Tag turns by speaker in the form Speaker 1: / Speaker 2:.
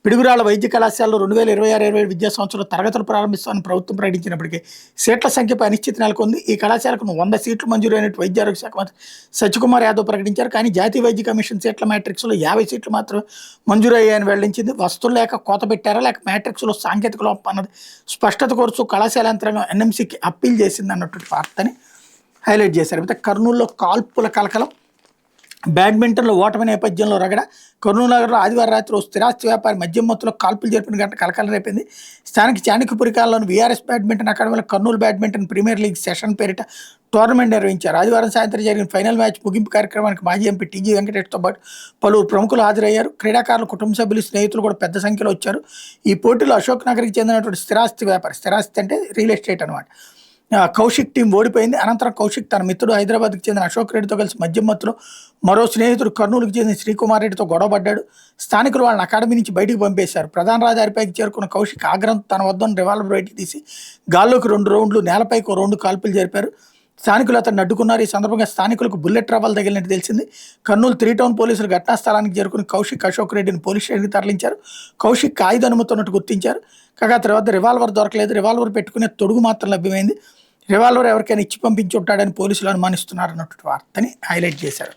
Speaker 1: పిడుగురాళ్ల వైద్య కళాశాలలో 2026-27 విద్యా సంవత్సరంలో తరగతులు ప్రారంభిస్తామని ప్రభుత్వం ప్రకటించినప్పటికీ సీట్ల సంఖ్యపై అనిశ్చితి నెలకొంది. ఈ కళాశాలకు 100 సీట్లు మంజూరైనట్టు వైద్య ఆరోగ్య శాఖ మంత్రి సత్యకుమార్ యాదవ్ ప్రకటించారు. కానీ జాతీయ వైద్య కమిషన్ సీట్ల మ్యాట్రిక్స్లో 50 సీట్లు మాత్రం మంజూరయ్యాయని వెల్లడించింది. వస్తువులు లేక కోత పెట్టారా లేక మ్యాట్రిక్స్లో సాంకేతిక లోపం అన్నది స్పష్టత కోరుతూ కళాశాల యంత్రాంగం ఎన్ఎంసీకి అప్పీల్ చేసింది అన్నటువంటి వార్తని హైలైట్ చేశారు. అయితే కర్నూలులో కాల్పుల కలకలం, బ్యాడ్మింటన్లో ఓటమి నేపథ్యంలో రగడ. కర్నూలు నగరంలో ఆదివారం రాత్రి ఓ స్థిరాస్తి వ్యాపారి మద్యం మత్తులో కాల్పులు జరిపిన గంట కలకలం రేపింది. స్థానిక చాణక్యపురికాల్లోని వీఆర్ఎస్ బ్యాడ్మింటన్ అకాడమీలో Kurnool badminton premier league session పేరిట టోర్నమెంట్ నిర్వహించారు. ఆదివారం సాయంత్రం జరిగిన ఫైనల్ మ్యాచ్ ముగింపు కార్యక్రమానికి మాజీ ఎంపీ టీజీ వెంకటేష్తో పాటు పలువురు ప్రముఖులు హాజరయ్యారు. క్రీడాకారులు, కుటుంబ సభ్యులు, స్నేహితులు కూడా పెద్ద సంఖ్యలో వచ్చారు. ఈ పోటీలో అశోక్ నగర్కి చెందినటువంటి స్థిరాస్తి వ్యాపారి, స్థిరాస్తి అంటే రియల్ ఎస్టేట్ అనమాట, కౌశిక్ టీం ఓడిపోయింది. అనంతరం కౌశిక్ తన మిత్రుడు హైదరాబాద్కి చెందిన అశోక్ రెడ్డితో కలిసి మద్యం మత్తులో మరో స్నేహితుడు కర్నూలుకి చెందిన శ్రీకుమార్ రెడ్డితో గొడవపడ్డాడు. స్థానికులు వాళ్ళని అకాడమీ నుంచి బయటికి పంపేశారు. ప్రధాన రహదారిపైకి చేరుకున్న కౌశిక్ ఆగ్రహంతో తన వద్ద రివాల్వర్ బయటికి తీసి గాల్లోకి 2 రౌండ్లు, నేలపైకి 2 కాల్పులు జరిపారు. స్థానికులు అతను అడ్డుకున్నారు. ఈ సందర్భంగా స్థానికులకు బుల్లెట్ రవ్వలు తగిలినట్టు తెలిసింది. కర్నూలు 3 టౌన్ పోలీసులు ఘటనా స్థలానికి చేరుకుని కౌశిక్, అశోక్ రెడ్డిని పోలీస్ స్టేషన్కి తరలించారు. కౌశిక్ ఆయుధ అనుమతున్నట్టు గుర్తించారు. కాగా అతని వద్ద రివాల్వర్ దొరకలేదు. రివాల్వర్ పెట్టుకునే తొడుగు మాత్రం లభ్యమైంది. రివాల్వర్ ఎవరికైనా ఇచ్చి పంపించి ఉంటాడని పోలీసులు అనుమానిస్తున్నారు అన్నటువంటి వార్తని హైలైట్ చేశారు.